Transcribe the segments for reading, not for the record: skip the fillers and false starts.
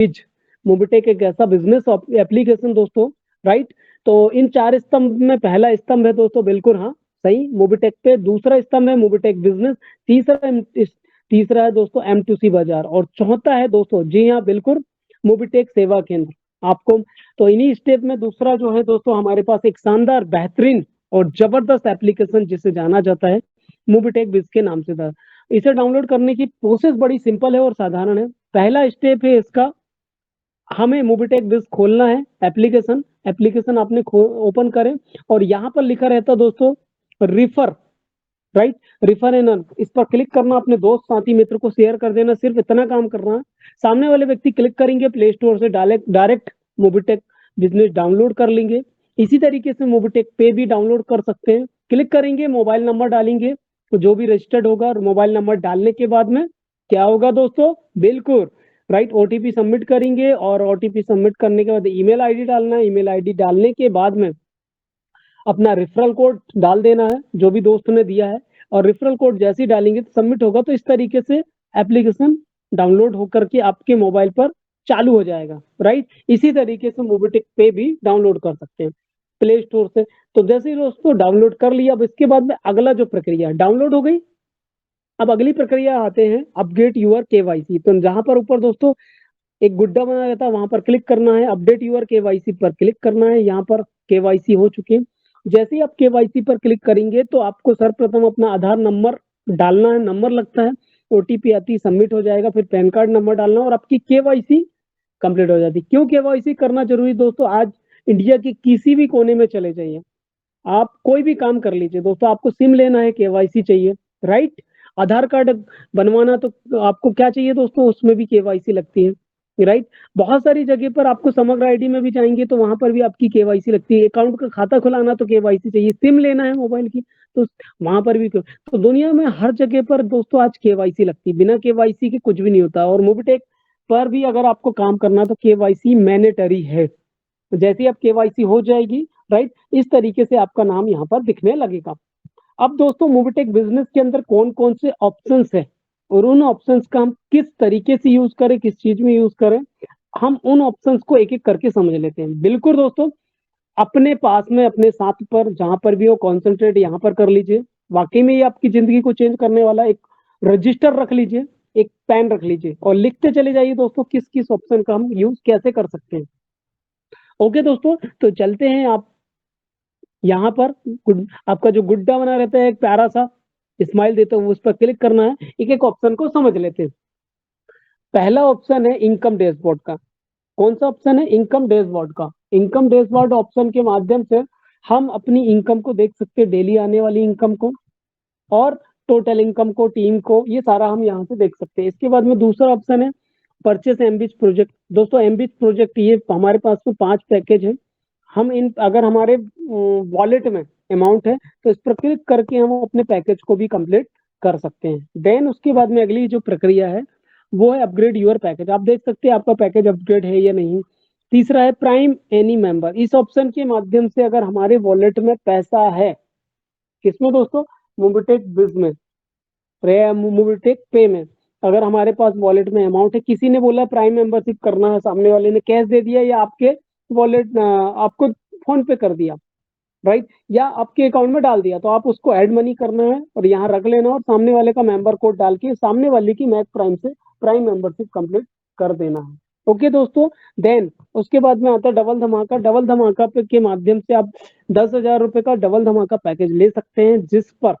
Mobitech एक ऐसा business application दोस्तों, राइट। तो इन 4 स्तंभ में पहला स्तंभ है दोस्तों, बिल्कुल हाँ सही, मोबिटेक पे। दूसरा स्तंभ है मोबिटेक बिजनेस। तीसरा है दोस्तों M2C बाजार। और चौथा है दोस्तों, जी हाँ बिल्कुल, मोबिटेक सेवा केंद्र। आपको तो इन्हीं स्टेप में दूसरा जो है दोस्तों, हमारे पास एक शानदार, बेहतरीन और जबरदस्त एप्लीकेशन जिसे जाना जाता है मोबिटेक बिज के नाम से था। इसे डाउनलोड करने की प्रोसेस बड़ी सिंपल है और साधारण है। पहला स्टेप है इसका, हमें मोबिटेक बिज खोलना है एप्लीकेशन। एप्लीकेशन आपने ओपन करें और यहाँ पर लिखा रहता दोस्तों refer, right, refer and earn. इस पर क्लिक करना, अपने दोस्त साथी मित्र को शेयर कर देना, सिर्फ इतना काम करना है। सामने वाले व्यक्ति क्लिक करेंगे, प्ले स्टोर से डायरेक्ट मोबिटेक बिजनेस डाउनलोड कर लेंगे। इसी तरीके से मोबिटेक पे भी डाउनलोड कर सकते हैं। क्लिक करेंगे, मोबाइल नंबर डालेंगे, तो जो भी रजिस्टर्ड होगा, और मोबाइल नंबर डालने के बाद में क्या होगा दोस्तों, बिल्कुल राइट, ओटीपी सबमिट करेंगे। और ओटीपी सबमिट करने के बाद ईमेल आईडी डालना है। ईमेल आईडी डालने के बाद में अपना रेफरल कोड डाल देना है जो भी दोस्त ने दिया है। और रेफरल कोड जैसे ही डालेंगे तो सबमिट होगा। तो इस तरीके से एप्लीकेशन डाउनलोड होकर के आपके मोबाइल पर चालू हो जाएगा, राइट। इसी तरीके से मोबिटेक पे भी डाउनलोड कर सकते हैं प्ले स्टोर से। तो जैसे ही दोस्तों डाउनलोड कर लिया, अब इसके बाद में अगला जो प्रक्रिया, डाउनलोड हो गई, अब अगली प्रक्रिया आते हैं अपडेट यूर केवाईसी। तो जहां पर ऊपर दोस्तों एक गुड्डा बना रहता है, वहां पर क्लिक करना है, अपडेट यूर केवाईसी पर क्लिक करना है। यहाँ पर केवाईसी हो चुके हैं। जैसे ही आप केवाईसी पर क्लिक करेंगे तो आपको सर्वप्रथम अपना आधार नंबर डालना है, नंबर लगता है, ओटीपी आती, सबमिट हो जाएगा, फिर पैन कार्ड नंबर डालना और आपकी केवाईसी कंप्लीट हो जाती है। क्यों केवाईसी करना जरूरी दोस्तों, आज इंडिया के किसी भी कोने में चले जाइए, आप कोई भी काम कर लीजिए दोस्तों, आपको सिम लेना है केवाईसी चाहिए, राइट। आधार कार्ड बनवाना तो आपको क्या चाहिए दोस्तों, उसमें भी केवाईसी लगती है, राइट। बहुत सारी जगह पर आपको समग्र आईडी में भी जाएंगे तो वहां पर भी आपकी केवाईसी लगती है। अकाउंट का खाता खुलाना तो केवाईसी चाहिए, सिम लेना है मोबाइल की तो वहां पर भी। तो दुनिया में हर जगह पर दोस्तों आज केवाईसी लगती है, बिना केवाईसी के कुछ भी नहीं होता। और मोबिटेक पर भी अगर आपको काम करना तो केवाईसी मैंडेटरी है। तो जैसे ही आप केवाईसी हो जाएगी, राइट, इस तरीके से आपका नाम यहाँ पर दिखने लगेगा। अब दोस्तों मोबिटेक बिजनेस के अंदर कौन कौन से ऑप्शंस है और उन ऑप्शंस का हम किस तरीके से यूज करें, किस चीज में यूज करें, हम उन ऑप्शंस को एक एक करके समझ लेते हैं। बिल्कुल दोस्तों, अपने पास में, अपने साथ पर, जहां पर भी हो, कॉन्सेंट्रेट यहाँ पर कर लीजिए। वाकई में ये आपकी जिंदगी को चेंज करने वाला एक रजिस्टर रख लीजिए, एक पेन रख लीजिए और लिखते चले जाइए दोस्तों किस किस ऑप्शन का हम यूज कैसे कर सकते हैं। ओके दोस्तों, तो चलते हैं। आप यहाँ पर आपका जो गुड्डा बना रहता है, एक प्यारा सा स्माइल देते हुए, उस पर क्लिक करना है। एक एक ऑप्शन को समझ लेते हैं। पहला ऑप्शन है इनकम डैशबोर्ड का। कौन सा ऑप्शन है, इनकम डैशबोर्ड का। इनकम डैशबोर्ड ऑप्शन के माध्यम से हम अपनी इनकम को देख सकते हैं, डेली आने वाली इनकम को और टोटल इनकम को, टीम को, ये सारा हम यहाँ से देख सकते हैं। इसके बाद में दूसरा ऑप्शन है परचेस एमबीच प्रोजेक्ट। दोस्तों एमबीच प्रोजेक्ट, ये हमारे पास में 5 पैकेज है। हम इन, अगर हमारे वॉलेट में अमाउंट है तो इस पर क्लिक करके हम अपने पैकेज को भी कंप्लीट कर सकते हैं। देन उसके बाद में अगली जो प्रक्रिया है वो है अपग्रेड यूर पैकेज। आप देख सकते हैं आपका पैकेज अपग्रेड है या नहीं। तीसरा है प्राइम एनी मेंबर। इस ऑप्शन के माध्यम से अगर हमारे वॉलेट में पैसा है, किसमें दोस्तों, मोबिटेक बिज में, मोबिटेक पे में, अगर हमारे पास वॉलेट में अमाउंट है, किसी ने बोला प्राइम मेंबरशिप करना है, सामने वाले ने कैश दे दिया या आपके वॉलेट आपको फोन पे कर दिया, राइट, या आपके अकाउंट में डाल दिया, तो आप उसको ऐड मनी करना है और यहाँ रख लेना और सामने वाले का मेंबर कोड डाल के सामने वाले की मैक प्राइम से प्राइम मेंबरशिप कंप्लीट कर देना है। ओके दोस्तों, देन उसके बाद में आता है डबल धमाका। डबल धमाका पे के माध्यम से आप 10,000 रुपए का डबल धमाका पैकेज ले सकते हैं, जिस पर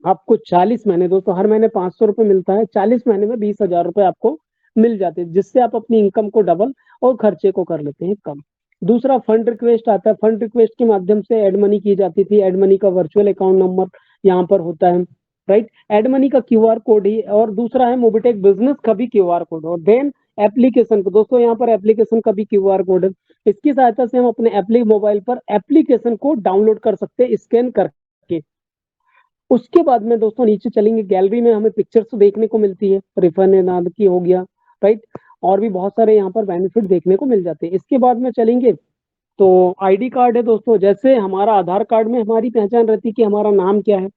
आपको 40 महीने, दोस्तों हर महीने 500 रुपए मिलता है, 40 महीने में 20,000 रुपए आपको मिल जाते हैं, जिससे आप अपनी इनकम को डबल और खर्चे को कर लेते हैं कम। दूसरा फंड रिक्वेस्ट आता है। फंड रिक्वेस्ट के माध्यम से एड मनी की जाती थी। एड मनी का वर्चुअल अकाउंट नंबर यहाँ पर होता है, राइट। एड मनी का क्यूआर कोड ही, और दूसरा है मोबिटेक बिजनेस का भी क्यूआर कोड। और देन एप्लीकेशन को, दोस्तों यहाँ पर एप्लीकेशन का भी क्यूआर कोड है। इसकी सहायता से हम अपने मोबाइल पर एप्लीकेशन को डाउनलोड कर सकते हैं स्कैन करके। उसके बाद में दोस्तों नीचे चलेंगे, गैलरी में हमें पिक्चर्स देखने को मिलती है, रिफर नाद की हो गया, राइट, और भी बहुत सारे यहाँ पर बेनिफिट देखने को मिल जाते हैं। इसके बाद में चलेंगे तो आईडी कार्ड है दोस्तों। जैसे हमारा आधार कार्ड में हमारी पहचान रहती है कि हमारा नाम क्या है।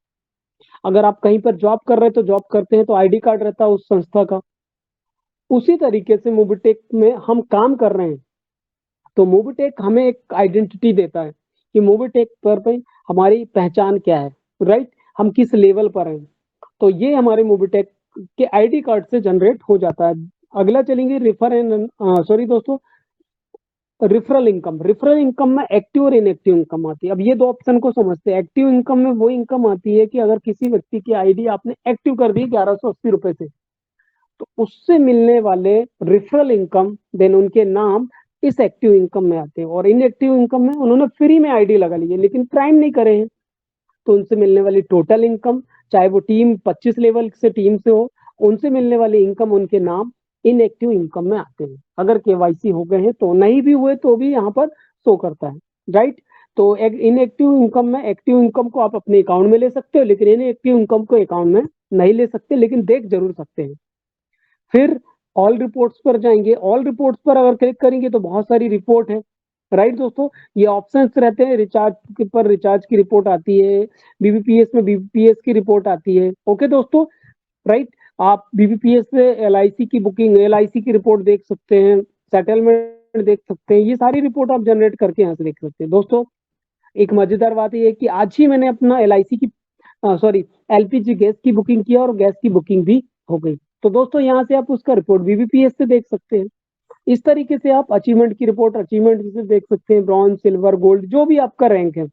अगर आप कहीं पर जॉब कर रहे हैं तो जॉब करते हैं तो आईडी कार्ड रहता है उस संस्था का, उसी तरीके से मोबिटेक में हम काम कर रहे हैं, तो मोबिटेक हमें एक आइडेंटिटी देता है कि मोबिटेक पर हमारी पहचान क्या है, राइट? हम किस लेवल पर हैं, तो ये हमारे मोबिटेक के आईडी कार्ड से जनरेट हो जाता है। अगला चलेंगे रेफर एंड सॉरी दोस्तों, रेफरल इनकम में एक्टिव और इनएक्टिव इनकम आती है। अब ये दो ऑप्शन को समझते हैं। एक्टिव इनकम में वो इनकम आती है कि अगर किसी व्यक्ति की आईडी आपने एक्टिव कर दी 1180 रुपए से, तो उससे मिलने वाले रेफरल इनकम देन उनके नाम इस एक्टिव इनकम में आते हैं। और इनएक्टिव इनकम में उन्होंने फ्री में आईडी लगा ली है लेकिन क्राइम नहीं करे हैं, तो उनसे मिलने वाली टोटल इनकम, चाहे वो टीम 25 लेवल से टीम से हो, उनसे मिलने वाली इनकम, उनके नाम इनएक्टिव इनकम में आते हैं। अगर केवाईसी हो गए हैं तो, नहीं भी हुए तो भी यहाँ पर शो करता है, राइट? तो इनएक्टिव इनकम में एक्टिव इनकम को आप अपने अकाउंट में ले सकते हो, लेकिन इनएक्टिव इनकम को अकाउंट में नहीं ले सकते, लेकिन देख जरूर सकते हैं। फिर ऑल रिपोर्ट्स पर जाएंगे। ऑल रिपोर्ट्स पर अगर क्लिक करेंगे तो बहुत सारी रिपोर्ट है, राइट दोस्तों? ये ऑप्शंस रहते हैं। रिचार्ज पर रिचार्ज की रिपोर्ट आती है, बीबीपीएस में बीबीपीएस की रिपोर्ट आती है। ओके दोस्तों, राइट? आप बीबीपीएस से एलआईसी की बुकिंग, एलआईसी की रिपोर्ट देख सकते हैं, सेटलमेंट देख सकते हैं। ये सारी रिपोर्ट आप जनरेट करके यहाँ से देख सकते हैं। दोस्तों एक मजेदार बात यह है कि आज ही मैंने अपना एलआईसी की सॉरी एलपीजी गैस की बुकिंग किया और गैस की बुकिंग भी हो गई। तो दोस्तों यहाँ से आप उसका रिपोर्ट बीबीपीएस से देख सकते हैं। इस तरीके से आप अचीवमेंट की रिपोर्ट अचीवमेंट से देख सकते हैं, ब्रॉन्ज, सिल्वर, गोल्ड, जो भी आपका रैंक है।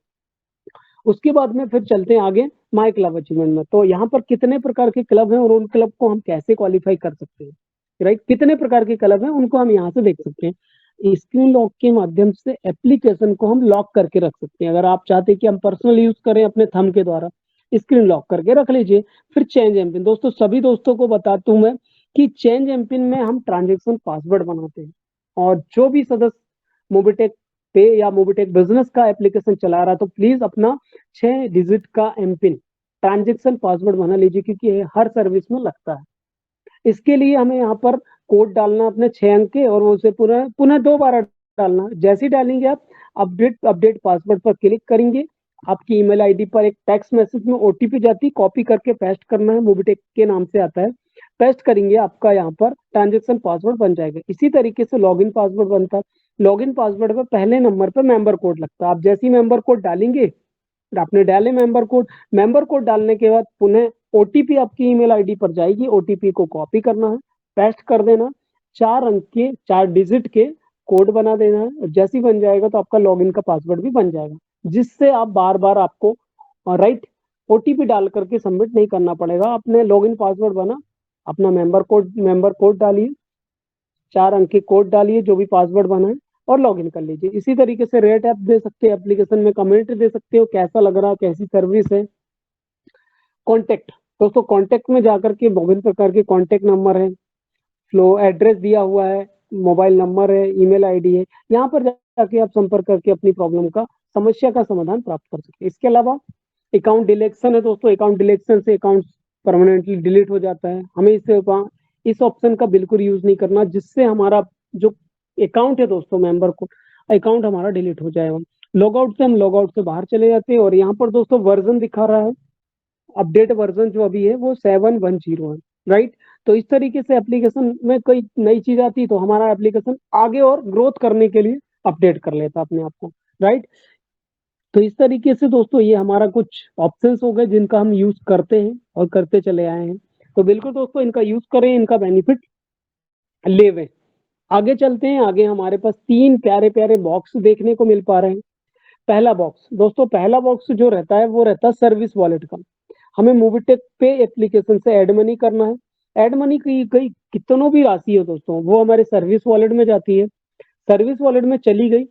उसके बाद में फिर चलते हैं आगे माई क्लब अचीवमेंट में। तो यहाँ पर कितने प्रकार के क्लब हैं और उन क्लब को हम कैसे क्वालिफाई कर सकते हैं, राइट? कितने प्रकार के क्लब हैं उनको हम यहाँ से देख सकते हैं। स्क्रीन लॉक के माध्यम से एप्लीकेशन को हम लॉक करके रख सकते हैं। अगर आप चाहते हैं कि हम पर्सनल यूज करें अपने थंब के द्वारा, स्क्रीन लॉक करके रख लीजिए। फिर चेंज एमपिन, दोस्तों सभी दोस्तों को बताता हूं मैं कि चेंज एमपिन में हम ट्रांजेक्शन पासवर्ड बनाते हैं, और जो भी सदस्य मोबिटेक पे या मोबिटेक बिजनेस का एप्लीकेशन चला रहा, तो प्लीज अपना 6 डिजिट का एमपिन ट्रांजेक्शन पासवर्ड बना लीजिए, क्योंकि ये हर सर्विस में लगता है। इसके लिए हमें यहाँ पर कोड डालना अपने 6 अंक के, और उसे पुनः पुनः 2 बार डालना। जैसे ही डालेंगे आप अपडेट अपडेट पासवर्ड पर क्लिक करेंगे, आपकी ईमेल आईडी पर एक टेक्स्ट मैसेज में ओटीपी जाती, कॉपी करके पेस्ट करना है, मोबिटेक के नाम से आता है। पेस्ट करेंगे, आपका यहाँ पर ट्रांजेक्शन पासवर्ड बन जाएगा। इसी तरीके से लॉगिन पासवर्ड बनता है। लॉगिन पासवर्ड पर पहले नंबर पर मेंबर कोड लगता है। आप जैसे ही मेंबर कोड डालेंगे, आपने डाले मेंबर कोड डालने के बाद पुनः ओटीपी आपकी ईमेल आईडी पर जाएगी। ओटीपी को कॉपी करना है, पेस्ट कर देना, 4 अंक के 4 डिजिट के कोड बना देना है। जैसे ही बन जाएगा तो आपका लॉगिन का पासवर्ड भी बन जाएगा, जिससे आप बार बार आपको राइट ओटीपी डाल करके सबमिट नहीं करना पड़ेगा। आपने लॉगिन पासवर्ड बना, अपना मेंबर कोड डालिए, 4 अंक के कोड डालिए, जो भी पासवर्ड बना है, और लॉगिन कर लीजिए। इसी तरीके से रेट ऐप दे सकते हैं, एप्लीकेशन में कमेंट दे सकते हो, कैसा लग रहा है, कैसी सर्विस है। कॉन्टेक्ट, दोस्तों कॉन्टेक्ट में जाकर के विभिन्न प्रकार के कॉन्टेक्ट नंबर है, फ्लो एड्रेस दिया हुआ है, मोबाइल नंबर है, ईमेल आईडी है। यहाँ पर जाके आप संपर्क करके अपनी प्रॉब्लम का, समस्या का समाधान प्राप्त कर सकते हैं। इसके अलावा अकाउंट डिलेक्शन है दोस्तों। अकाउंट डिलेक्शन से अकाउंट परमानेंटली डिलीट हो जाता है। हमें इस ऑप्शन का बिल्कुल यूज नहीं करना, जिससे हमारा जो अकाउंट है दोस्तों, मेंबर को अकाउंट हमारा डिलीट हो जाएगा। लॉगआउट से हम लॉगआउट से बाहर चले जाते हैं, और यहाँ पर दोस्तों वर्जन दिखा रहा है, अपडेट वर्जन जो अभी है वो 710 है, राइट? तो इस तरीके से एप्लीकेशन में कोई नई चीज आती है तो हमारा एप्लीकेशन आगे और ग्रोथ करने के लिए अपडेट कर लेता अपने आप को, राइट? तो इस तरीके से दोस्तों ये हमारा कुछ ऑप्शंस हो गए जिनका हम यूज करते हैं और करते चले आए हैं। तो बिल्कुल दोस्तों इनका यूज करें, इनका बेनिफिट लेवे। आगे चलते हैं। आगे हमारे पास 3 प्यारे बॉक्स देखने को मिल पा रहे हैं। पहला बॉक्स दोस्तों, पहला बॉक्स जो रहता है वो रहता है सर्विस वॉलेट का। हमें मोबिटेक पे एप्लीकेशन से ऐड मनी करना है। ऐड मनी की कई कितनों भी राशि हो दोस्तों, वो हमारे सर्विस वॉलेट में जाती है। सर्विस वॉलेट में चली गई,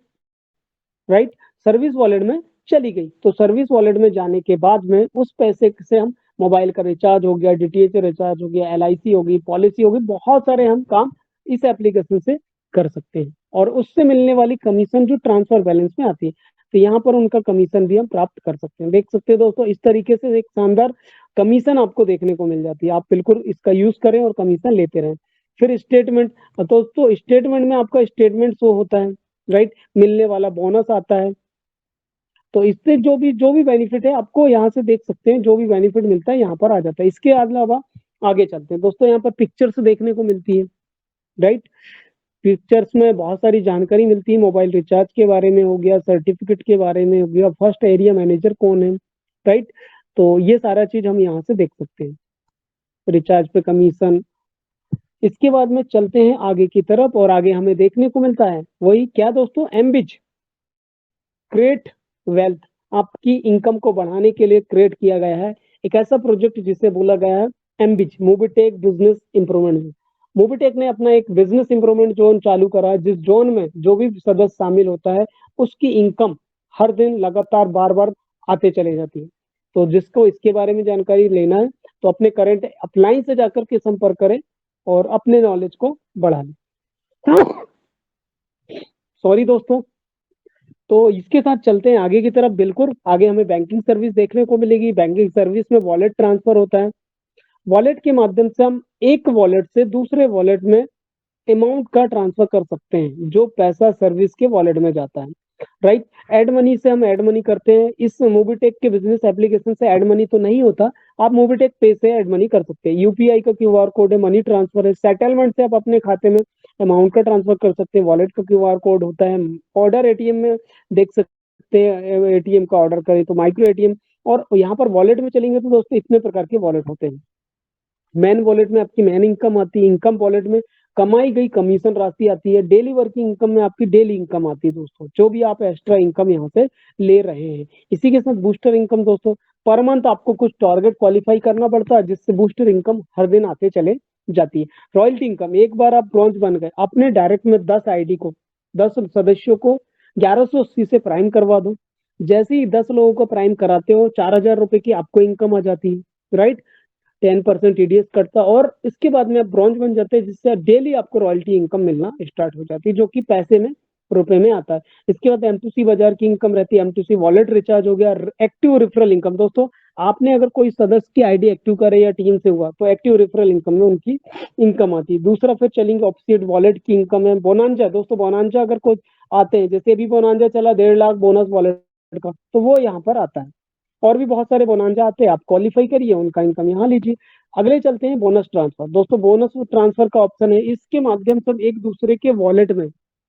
राइट? सर्विस वॉलेट में चली गई, तो सर्विस वॉलेट में जाने के बाद में उस पैसे से हम मोबाइल का रिचार्ज हो गया, डीटीएच रिचार्ज हो गया, एलआईसी होगी, पॉलिसी होगी, बहुत सारे हम काम इस एप्लीकेशन से कर सकते हैं। और उससे मिलने वाली कमीशन जो ट्रांसफर बैलेंस में आती है, तो यहाँ पर उनका कमीशन भी हम प्राप्त कर सकते हैं। देख सकते हैं दोस्तों, इस तरीके से एक शानदार कमीशन आपको देखने को मिल जाती है। आप बिल्कुल इसका यूज करें और कमीशन लेते रहें। फिर स्टेटमेंट, दोस्तों स्टेटमेंट में आपका स्टेटमेंट शो होता है, राइट? मिलने वाला बोनस आता है। तो इससे जो भी बेनिफिट है आपको यहाँ से देख सकते हैं, जो भी बेनिफिट मिलता है यहाँ पर आ जाता है। इसके अलावा आगे चलते हैं दोस्तों, यहाँ पर पिक्चर्स देखने को मिलती है, राइट। पिक्चर्स में बहुत सारी जानकारी मिलती है, मोबाइल रिचार्ज के बारे में हो गया, सर्टिफिकेट के बारे में हो गया, फर्स्ट एरिया मैनेजर कौन है, राइट। तो ये सारा चीज हम यहाँ से देख सकते हैं, रिचार्ज पे कमीशन। इसके बाद में चलते हैं आगे की तरफ, और आगे हमें देखने को मिलता है वही क्या दोस्तों, एमबिज, क्रिएट वेल्थ। आपकी इनकम को बढ़ाने के लिए क्रिएट किया गया है एक ऐसा प्रोजेक्ट जिसे बोला गया है एमबिज, मोबिटेक बिजनेस इंप्रूवमेंट। मोबिटेक ने अपना एक बिजनेस इंप्रूवमेंट जोन चालू करा है, जिस जोन में जो भी सदस्य शामिल होता है उसकी इनकम हर दिन लगातार बार बार आते चले जाती है। तो जिसको इसके बारे में जानकारी लेना है तो अपने करंट अपलाइन से जाकर के संपर्क करें और अपने नॉलेज को बढ़ा लें। सॉरी दोस्तों। तो इसके साथ चलते हैं आगे की तरफ। बिल्कुल आगे हमें बैंकिंग सर्विस देखने को मिलेगी। बैंकिंग सर्विस में वॉलेट ट्रांसफर होता है। वॉलेट के माध्यम से हम एक वॉलेट से दूसरे वॉलेट में अमाउंट का ट्रांसफर कर सकते हैं, जो पैसा सर्विस के वॉलेट में जाता है, राइट। एड मनी से हम एड मनी करते हैं। इस मोबिटेक के बिजनेस एप्लीकेशन से एड मनी तो नहीं होता, आप मोबिटेक पे से एड मनी कर सकते हैं। यूपीआई का क्यूआर कोड है, मनी ट्रांसफर है, सेटलमेंट से आप अपने खाते में अमाउंट का ट्रांसफर कर सकते हैं। वॉलेट का क्यूआर कोड होता है। ऑर्डर एटीएम में देख सकते हैं, एटीएम का ऑर्डर करें तो माइक्रो एटीएम। और यहाँ पर वॉलेट में चलेंगे तो दोस्तों इतने प्रकार के वॉलेट होते हैं। मैन वॉलेट में आपकी मैन इनकम आती है। इनकम वॉलेट में कमाई गई कमीशन राशि आती है। डेली वर्किंग इनकम में आपकी डेली इनकम आती है दोस्तों, जो भी आप एक्स्ट्रा इनकम यहाँ से ले रहे हैं। इसी के साथ बूस्टर इनकम दोस्तों, पर मंथ आपको कुछ टारगेट क्वालिफाई करना पड़ता है, जिससे बूस्टर इनकम हर दिन आते चले जाती है। रॉयल्टी इनकम, एक बार आप ब्रॉन्ज बन गए, अपने डायरेक्ट में 10 आईडी को, 10 सदस्यों को 1180 से प्राइम करवा दो। जैसे ही 10 लोगों को प्राइम कराते हो, 4000 रुपए की आपको इनकम आ जाती है, राइट। 10% टीडीएस कटता, और इसके बाद में आप ब्रॉन्ज बन जाते हैं, जिससे डेली आपको रॉयल्टी इनकम मिलना स्टार्ट हो जाती है, जो कि पैसे में, रुपए में आता है। इसके बाद एम2सी बाजार की इनकम रहती है। एम2सी वॉलेट रिचार्ज हो गया। एक्टिव रेफरल इनकम दोस्तों, आपने अगर कोई सदस्य की आईडी एक्टिव करे या टीम से हुआ तो एक्टिव रेफरल इनकम में उनकी इनकम आती है। दूसरा फिर चलेंगे ऑफसेट वॉलेट की इनकम है। बोनांजा दोस्तों, बोनांजा अगर कोई आते हैं, जैसे अभी बोनांजा चला 1.5 लाख बोनस वॉलेट का, तो वो यहाँ पर आता है। और भी बहुत सारे बोनांजा आते हैं, आप क्वालिफाई करिए, उनका इनकम यहाँ लीजिए। अगले चलते हैं बोनस ट्रांसफर। दोस्तों बोनस ट्रांसफर का ऑप्शन है, इसके माध्यम से हम एक दूसरे के वॉलेट में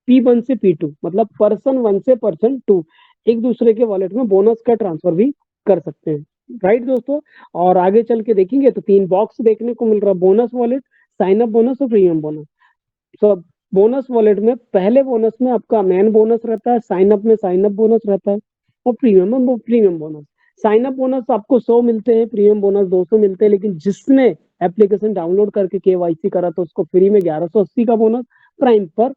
P1 से P2, मतलब पर्सन 1 से पर्सन 2, एक दूसरे के वॉलेट में बोनस का ट्रांसफर भी कर सकते हैं, राइट दोस्तों। और आगे चल के देखेंगे तो 3 बॉक्स देखने को मिल रहा है, bonus wallet, sign up bonus और प्रीमियम बोनस। तो बोनस वॉलेट में पहले बोनस में आपका मैन बोनस रहता है, साइन अप में साइन अप बोनस रहता है, और प्रीमियम में premium bonus. Sign up bonus आपको 100 मिलते हैं, प्रीमियम बोनस 200 मिलते हैं, लेकिन जिसने एप्लीकेशन डाउनलोड करके केवाईसी करा तो उसको फ्री में 1180 का बोनस, प्राइम पर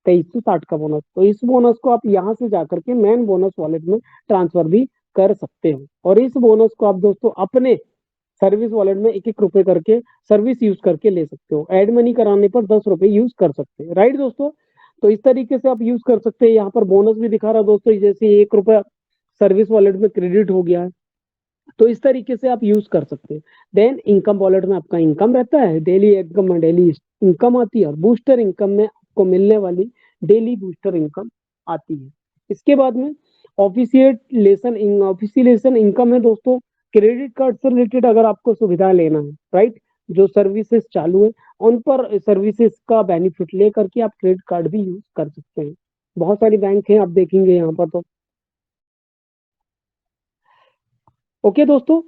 2360 का बोनस। तो इस बोनस को आप यहाँ से जाकर के मैन बोनस वॉलेट में ट्रांसफर भी कर सकते हो, और इस बोनस को आप दोस्तों अपने सर्विस वॉलेट में 1-1 रुपए करके सर्विस यूज करके ले सकते हो। एड मनी कराने पर 10 रुपए यूज कर सकते हैं, राइट दोस्तों। तो इस तरीके से आप यूज कर सकते हैं। यहाँ पर बोनस भी दिखा रहा दोस्तों, जैसे 1 रुपया सर्विस वॉलेट में क्रेडिट हो गया है, तो इस तरीके से आप यूज कर सकते हैं। देन इनकम वॉलेट में आपका इनकम रहता है, डेली इनकम में डेली इनकम आती है, और बूस्टर इनकम में आपको मिलने वाली डेली बूस्टर इनकम आती है। इसके बाद में ऑफिसिएशन इनकम है दोस्तों, क्रेडिट कार्ड से रिलेटेड अगर आपको सुविधा लेना है, राइट, जो सर्विसेज चालू है उन पर सर्विसेज का बेनिफिट लेकर के आप क्रेडिट कार्ड भी यूज कर सकते हैं। बहुत सारी बैंक है, आप देखेंगे यहाँ पर। तो ओके दोस्तों,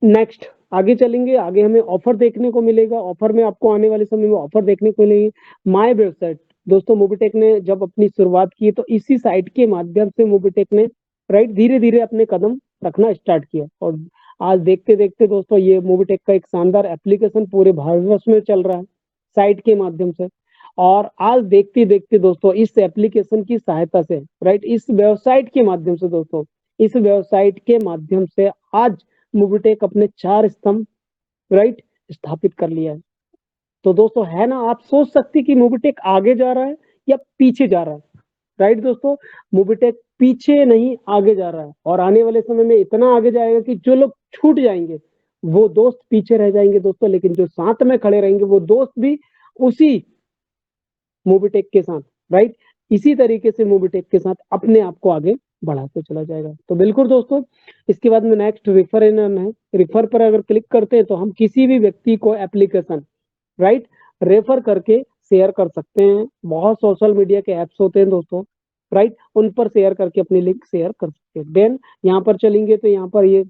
नेक्स्ट आगे चलेंगे। आगे हमें ऑफर देखने को मिलेगा। ऑफर में आपको आने वाले समय में ऑफर देखने को मिलेगी। माय वेबसाइट दोस्तों, मोबिटेक ने जब अपनी शुरुआत की तो इसी साइट के माध्यम से मोबिटेक ने, राइट, धीरे धीरे अपने कदम रखना स्टार्ट किया, और आज देखते देखते दोस्तों ये मोबिटेक का एक शानदार एप्लीकेशन पूरे भारतवर्ष में चल रहा है साइट के माध्यम से। और आज देखते देखते दोस्तों इस एप्लीकेशन की सहायता से, राइट, इस वेबसाइट के माध्यम से दोस्तों, इस वेबसाइट के माध्यम से आज मोबिटेक अपने 4 स्तंभ, राइट, स्थापित कर लिया है। तो दोस्तों है ना, आप सोच सकते कि मोबिटेक आगे जा रहा है या पीछे जा रहा है, राइट दोस्तों। मोबिटेक पीछे नहीं आगे जा रहा है, और आने वाले समय में इतना आगे जाएगा कि जो लोग छूट जाएंगे वो दोस्त पीछे रह जाएंगे दोस्तों, लेकिन जो साथ में खड़े रहेंगे वो दोस्त भी उसी मोबिटेक के साथ, राइट, इसी तरीके से मोबिटेक के साथ अपने आप को आगे बढ़ाते चला जाएगा। तो बिल्कुल दोस्तों, इसके बाद में नेक्स्ट रिफर है। रिफर पर अगर क्लिक करते हैं तो हम किसी भी व्यक्ति को एप्लीकेशन, राइट, रेफर करके शेयर कर सकते हैं। बहुत सोशल मीडिया के ऐप्स होते हैं दोस्तों, राइट, उन पर शेयर करके अपनी लिंक शेयर कर सकते हैं। देन यहाँ पर चलेंगे तो यहाँ पर ये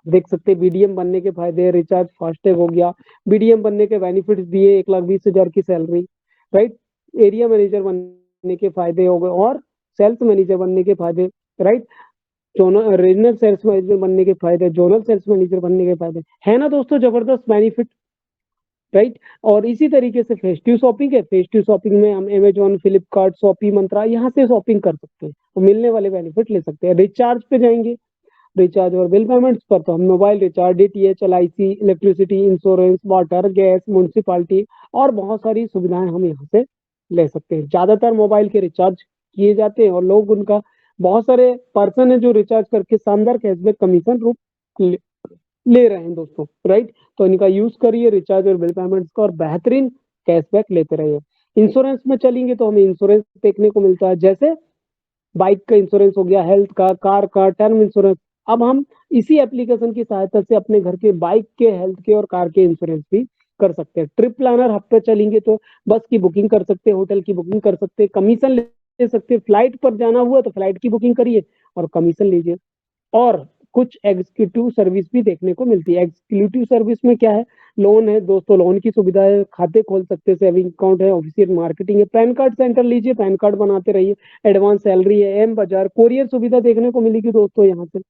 देख सकते हैं बीडीएम बनने के फायदे, रिचार्ज फास्टैग हो गया, बीडीएम बनने के बेनिफिट्स दिए, 1,20,000 की सैलरी, राइट, एरिया मैनेजर बनने के फायदे हो गए और सेल्स मैनेजर बनने के फायदे, राइट, रीजनल सेल्स मैनेजर बनने के फायदे, जोनल सेल्स मैनेजर बनने के फायदे, है ना दोस्तों जबरदस्त बेनिफिट, राइट। और इसी तरीके से फेस्टिव शॉपिंग है, फेस्टिव शॉपिंग में हम अमेजोन, फ्लिपकार्ट, शॉपी, मंत्रा यहाँ से शॉपिंग कर सकते हैं तो मिलने वाले बेनिफिट ले सकते हैं। रिचार्ज पे जाएंगे, रिचार्ज और बिल पेमेंट्स पर तो हम mobile recharge, DTH, LIC, electricity, insurance, water, gas, municipality और बहुत सारी सुविधाएं हम यहाँ से ले सकते हैं। ज्यादातर मोबाइल के रिचार्ज किए जाते हैं और लोग उनका, बहुत सारे पर्सन है जो रिचार्ज करके शानदार कैशबैक कमीशन रूप ले रहे हैं दोस्तों, राइट। तो इनका यूज करिए रिचार्ज और बिल पेमेंट्स का और बेहतरीन कैशबैक लेते रहिए। इंश्योरेंस में चलेंगे तो हमें इंश्योरेंस देखने को मिलता है, जैसे बाइक का इंश्योरेंस हो गया, हेल्थ का, कार का, टर्म इंश्योरेंस। अब हम इसी एप्लीकेशन की सहायता से अपने घर के बाइक के, हेल्थ के और कार के इंश्योरेंस भी कर सकते हैं। ट्रिप प्लानर हब पे चलेंगे तो बस की बुकिंग कर सकते हैं, होटल की बुकिंग कर सकते हैं, कमीशन ले सकते हैं, फ्लाइट पर जाना हुआ तो फ्लाइट की बुकिंग करिए और कमीशन लीजिए। और कुछ एग्जीक्यूटिव सर्विस भी देखने को मिलती है। एग्जीक्यूटिव सर्विस में क्या है, लोन है दोस्तों, लोन की सुविधा है, खाते खोल सकते हैं, सेविंग अकाउंट है, ऑफिशियल मार्केटिंग है, पैन कार्ड सेंटर लीजिए, पैन कार्ड बनाते रहिए, एडवांस सैलरी है, एम बाजार, कोरियर सुविधा देखने को मिलेगी दोस्तों यहाँ से।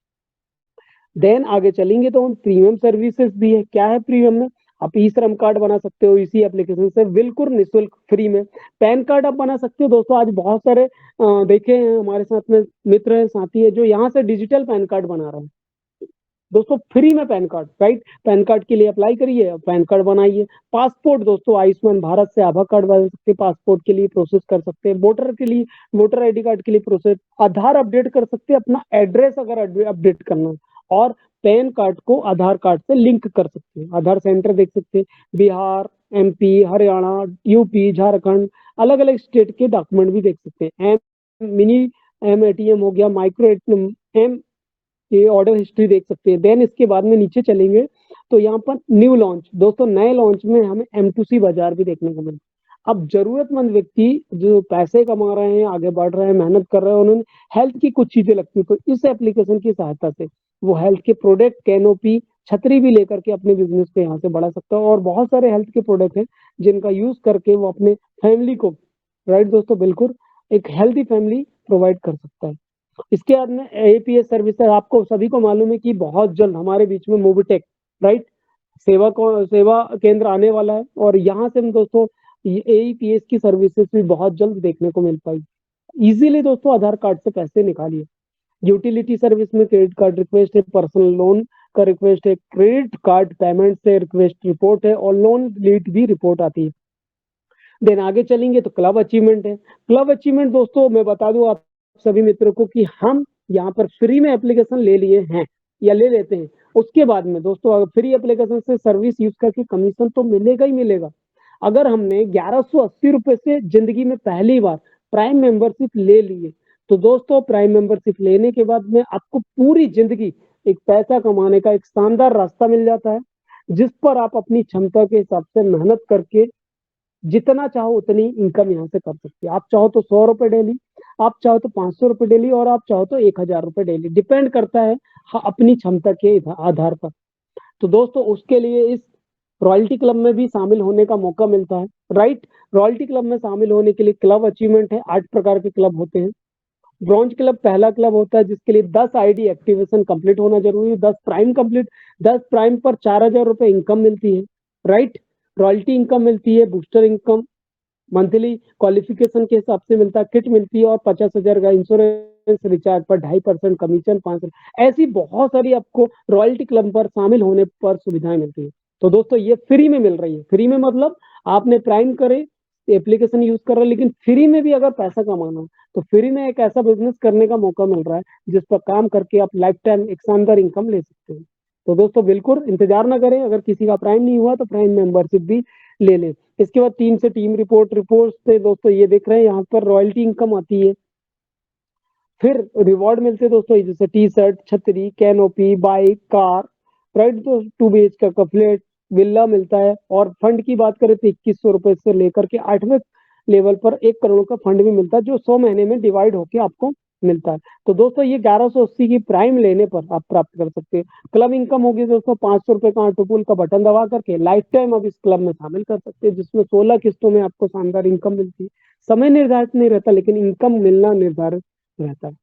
देन आगे चलेंगे तो हम प्रीमियम सर्विसेज भी है। क्या है प्रीमियम में, आप ई श्रम कार्ड बना सकते हो इसी एप्लीकेशन से बिल्कुल निःशुल्क फ्री में। पैन कार्ड आप बना सकते हो दोस्तों, आज बहुत सारे देखे हैं हमारे साथ में मित्र है, साथी है जो यहाँ से डिजिटल पैन कार्ड बना रहे हैं दोस्तों, फ्री में pan card, right. Pan card के लिए अप्लाई करिए, पैन कार्ड बनाइए। पासपोर्ट दोस्तों, आयुष्मान भारत से आभा कार्ड बना सकते हैं, पासपोर्ट के लिए प्रोसेस कर सकते हैं, वोटर के लिए, वोटर आईडी कार्ड के लिए प्रोसेस, आधार अपडेट कर सकते हैं, अपना एड्रेस अगर अपडेट करना है, और पैन कार्ड को आधार कार्ड से लिंक कर सकते हैं। आधार सेंटर देख सकते हैं, बिहार, एमपी, हरियाणा, यूपी, झारखंड, अलग अलग स्टेट के डॉक्यूमेंट भी देख सकते हैं। एम मिनी एम एटीएम हो गया, माइक्रो एटीएम, एम ये ऑर्डर हिस्ट्री देख सकते हैं। देन इसके बाद में नीचे चलेंगे तो यहाँ पर न्यू लॉन्च दोस्तों, नए लॉन्च में हमें M2C बाजार भी देखने को मिलता है। अब जरूरतमंद व्यक्ति जो पैसे कमा रहे हैं, आगे बढ़ रहे हैं, मेहनत कर रहे हैं, उन्होंने हेल्थ की कुछ चीजें लगती है तो इस एप्लीकेशन की सहायता से वो हेल्थ के प्रोडक्ट, कैनोपी, छतरी भी लेकर के अपने बिजनेस को यहाँ से बढ़ा सकता है। और बहुत सारे हेल्थ के प्रोडक्ट हैं जिनका यूज करके वो अपने फैमिली को, राइट दोस्तों, बिल्कुल एक हेल्थी फैमिली प्रोवाइड कर सकता है। इसके बाद में एपीएस सर्विस है, आपको सभी को मालूम है कि बहुत जल्द हमारे बीच में मोबिटेक, राइट, सेवा केंद्र आने वाला है और यहाँ से हम दोस्तों एईपीएस की सर्विसेज भी बहुत जल्द देखने को मिल पाएगी। इजीली दोस्तों आधार कार्ड से पैसे निकालिए। यूटिलिटी सर्विस में क्रेडिट कार्ड रिक्वेस्ट है, पर्सनल लोन का रिक्वेस्ट है, क्रेडिट कार्ड पेमेंट से रिक्वेस्ट रिपोर्ट है और लोन डिलीट भी रिपोर्ट आती है। देन आगे चलेंगे तो क्लब अचीवमेंट है। क्लब अचीवमेंट दोस्तों मैं बता दूं आप सभी मित्रों को कि हम यहाँ पर फ्री में एप्लीकेशन ले लिए हैं या ले लेते हैं, उसके बाद में दोस्तों अगर फ्री एप्लीकेशन से सर्विस यूज करके कमीशन तो मिलेगा ही मिलेगा। अगर हमने 1180 रुपए से जिंदगी में पहली बार प्राइम मेंबरशिप ले लिए तो दोस्तों प्राइम मेंबरशिप लेने के बाद में आपको पूरी जिंदगी एक पैसा कमाने का एक शानदार रास्ता मिल जाता है, जिस पर आप अपनी क्षमता के हिसाब से मेहनत करके जितना चाहो उतनी इनकम यहाँ से कर सकते हैं। आप चाहो तो 100 रुपए डेली, आप चाहो तो 500 रुपए डेली और आप चाहो तो 1,000 रुपए डेली, डिपेंड करता है अपनी क्षमता के आधार पर। तो दोस्तों उसके लिए इस रॉयल्टी क्लब में भी शामिल होने का मौका मिलता है, राइट। रॉयल्टी क्लब में शामिल होने के लिए क्लब अचीवमेंट है, 8 प्रकार के क्लब होते हैं। ब्रॉन्ज क्लब पहला क्लब होता है जिसके लिए 10 आईडी एक्टिवेशन कंप्लीट होना जरूरी है, 10 प्राइम कंप्लीट, 10 प्राइम पर 4,000 रुपए इनकम मिलती है, राइट। रॉयल्टी इनकम मिलती है, बूस्टर इनकम मंथली क्वालिफिकेशन के हिसाब से मिलता है, किट मिलती है और 50,000 का इंश्योरेंस, रिचार्ज पर 2.5% कमीशन, 5, ऐसी बहुत सारी आपको रॉयल्टी क्लब पर शामिल होने पर सुविधाएं मिलती है। तो दोस्तों ये फ्री में मिल रही है। फ्री में मतलब आपने प्राइम करे, एप्लीकेशन यूज कर रहे हैं, लेकिन फ्री में भी अगर पैसा कमाना है तो फ्री में एक ऐसा बिजनेस करने का मौका मिल रहा है जिस पर काम करके आप लाइफ टाइम एक शानदार इनकम ले सकते हैं। तो दोस्तों बिल्कुल इंतजार ना करें, अगर किसी का प्राइम नहीं हुआ तो प्राइम मेंबरशिप भी ले लें। इसके बाद टीम से टीम रिपोर्ट से दोस्तों ये देख रहे हैं यहाँ पर रॉयल्टी इनकम आती है, फिर रिवॉर्ड मिलते हैं दोस्तों जैसे टी शर्ट, छतरी, कैनोपी, बाइक, कार, राइट, तो 2 BHK का फ्लैट, विला मिलता है। और फंड की बात करें तो 2100 रुपए से लेकर के 8वें लेवल पर 1 करोड़ का फंड भी मिलता है, जो 100 महीने में डिवाइड होके आपको मिलता है। तो दोस्तों ये 1180 की प्राइम लेने पर आप प्राप्त कर सकते हैं। क्लब इनकम होगी दोस्तों 500 रुपए का ऑटो पूल का बटन दबा करके लाइफ टाइम आप इस क्लब में शामिल कर सकते हैं, जिसमें 16 किस्तों में आपको शानदार इनकम मिलती है। समय निर्धारित नहीं रहता, लेकिन इनकम मिलना निर्धारित रहता है,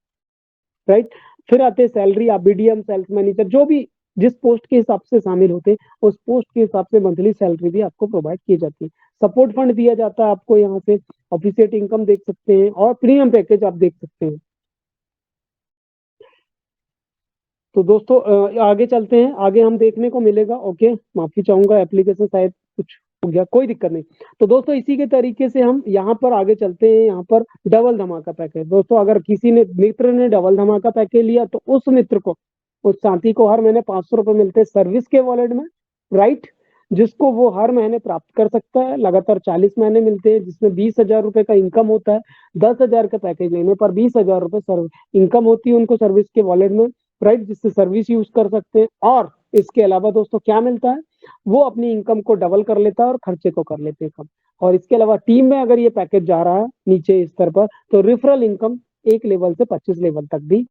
राइट। फिर आते हैं सैलरी, आप बीडीएम, सेल्स मैनेजर, जो भी जिस पोस्ट के हिसाब से शामिल होते हैं, उस पोस्ट के हिसाब से मंथली सैलरी भी आपको प्रोवाइड की जाती है। सपोर्ट फंड दिया जाता है आपको, यहाँ से ऑफिशिएट इनकम देख सकते हैं और प्रीमियम पैकेज आप देख सकते हैं। तो दोस्तों आगे चलते हैं, आगे हम देखने को मिलेगा। ओके, माफी चाहूंगा, एप्लीकेशन शायद कुछ हो गया, कोई दिक्कत नहीं। तो दोस्तों इसी के तरीके से हम यहाँ पर आगे चलते हैं। यहाँ पर डबल धमाका पैकेज, दोस्तों अगर किसी ने मित्र ने डबल धमाका पैकेज लिया तो उस मित्र को, उस साथी को हर महीने 500 रुपए मिलते हैं सर्विस के वॉलेट में, राइट, जिसको वो हर महीने प्राप्त कर सकता है। लगातार 40 महीने मिलते हैं, जिसमें 20,000 रुपए का इनकम होता है। 10,000 का पैकेज लेने पर 20,000 रुपए इनकम होती है उनको सर्विस के वॉलेट में, राइट, जिससे सर्विस यूज कर सकते हैं। और इसके अलावा दोस्तों क्या मिलता है, वो अपनी इनकम को डबल कर लेता है और खर्चे को कर लेते हैं कम। और इसके अलावा टीम में अगर ये पैकेज जा रहा है नीचे स्तर पर, तो रेफरल इनकम 1 लेवल से 25 लेवल तक भी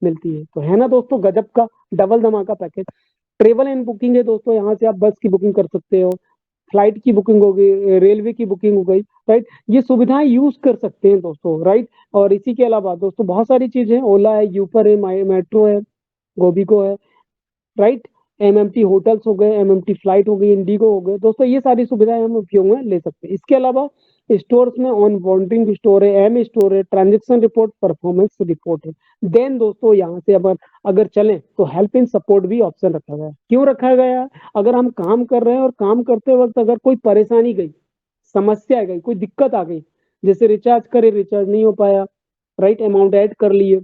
मिलती है। तो है ना दोस्तों गजब का डबल धमाका पैकेज। ट्रेवल एंड बुकिंग है दोस्तों, यहाँ से आप बस की बुकिंग कर सकते हो, फ्लाइट की बुकिंग हो गई, रेलवे की बुकिंग हो गई, राइट, ये सुविधाएं यूज कर सकते हैं दोस्तों, राइट। और इसी के अलावा दोस्तों बहुत सारी चीजें, ओला है, यूपर है, मेट्रो है, गोबीको है, राइट, एमएमटी होटल्स हो गए, एमएमटी फ्लाइट हो गई, इंडिगो हो गए दोस्तों, ये सारी सुविधाएं हम उपयोग में ले सकते हैं। इसके अलावा स्टोर्स में ऑन बॉन्डिंग स्टोर है, एम स्टोर है, ट्रांजेक्शन रिपोर्ट, परफॉर्मेंस रिपोर्ट है। देन दोस्तों यहाँ से अगर चलें तो हेल्प इन सपोर्ट भी ऑप्शन रखा गया है। क्यों रखा गया है, अगर हम काम कर रहे हैं और काम करते वक्त अगर कोई परेशानी गई, समस्या आ गई, कोई दिक्कत आ गई, जैसे रिचार्ज करे, रिचार्ज नहीं हो पाया, राइट, अमाउंट ऐड कर लिए,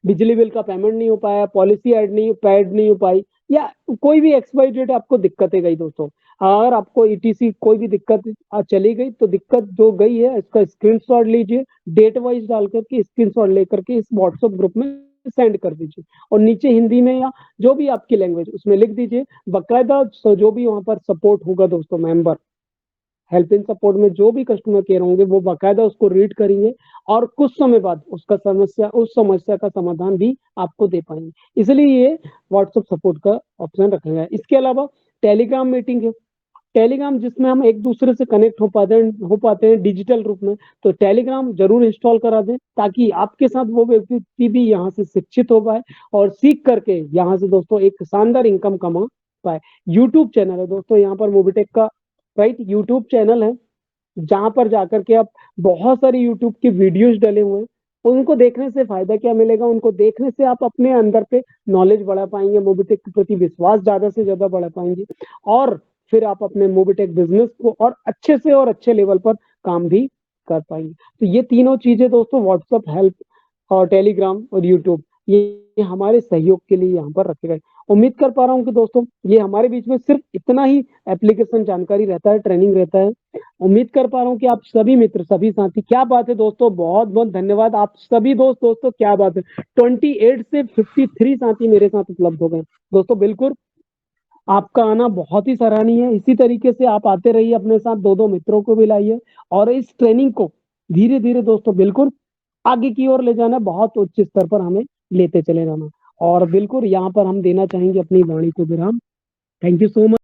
बिजली बिल का पेमेंट नहीं हो पाया, पॉलिसी ऐड नहीं हो पाई, या कोई भी XYZ आपको दिक्कतें गई दोस्तों, अगर आपको ईटीसी कोई भी दिक्कत चली गई, तो दिक्कत जो गई है इसका स्क्रीनशॉट लीजिए, डेट वाइज डाल करके स्क्रीनशॉट लेकर के इस व्हाट्सएप ग्रुप में सेंड कर दीजिए, और नीचे हिंदी में या जो भी आपकी लैंग्वेज उसमें लिख दीजिए बकायदा। जो भी वहां पर सपोर्ट होगा दोस्तों, मेंबर हेल्प इन सपोर्ट में जो भी कस्टमर केयर होंगे वो बाकायदा उसको रीड करेंगे, और कुछ समय बाद उस समस्या का समाधान भी आपको दे पाएंगे। इसलिए ये व्हाट्सएप सपोर्ट का ऑप्शन रखा गया है। इसके अलावा टेलीग्राम मीटिंग है, टेलीग्राम जिसमें हम एक दूसरे से कनेक्ट हो पाते हैं डिजिटल रूप में। तो टेलीग्राम जरूर इंस्टॉल करा दें, ताकि आपके साथ वो व्यक्ति भी यहाँ से शिक्षित हो पाए और सीख करके यहाँ से दोस्तों एक शानदार इनकम कमा पाए। यूट्यूब चैनल है दोस्तों, यहाँ पर मोबिटेक का, राइट, यूट्यूब चैनल है, जहां पर जाकर के आप बहुत सारी यूट्यूब की वीडियोस डले हुए हैं, उनको देखने से फायदा क्या मिलेगा, उनको देखने से आप अपने अंदर पे नॉलेज बढ़ा पाएंगे, मोबिटेक के प्रति विश्वास ज्यादा से ज्यादा बढ़ा पाएंगे, और फिर आप अपने मोबिटेक बिजनेस को और अच्छे से और अच्छे लेवल पर काम भी कर पाएंगे। तो ये तीनों चीजें दोस्तों, व्हाट्सएप, हेल्प और टेलीग्राम और यूट्यूब, ये हमारे सहयोग के लिए यहाँ पर रखे गए। उम्मीद कर पा रहा हूँ कि दोस्तों ये हमारे बीच में सिर्फ इतना ही एप्लीकेशन जानकारी रहता है, ट्रेनिंग रहता है। उम्मीद कर पा रहा हूँ कि आप सभी मित्र, सभी साथी, क्या बात है दोस्तों, बहुत बहुत धन्यवाद आप सभी दोस्तों, क्या बात है, 28 से 53 साथी मेरे साथ उपलब्ध हो गए दोस्तों। बिल्कुल आपका आना बहुत ही सराहनीय है। इसी तरीके से आप आते रहिए, अपने साथ दो दो मित्रों को भी लाइए, और इस ट्रेनिंग को धीरे धीरे दोस्तों बिल्कुल आगे की ओर ले जाना, बहुत उच्च स्तर पर हमें लेते चले जाना। और बिल्कुल यहाँ पर हम देना चाहेंगे अपनी वाणी को विराम। Thank you so much.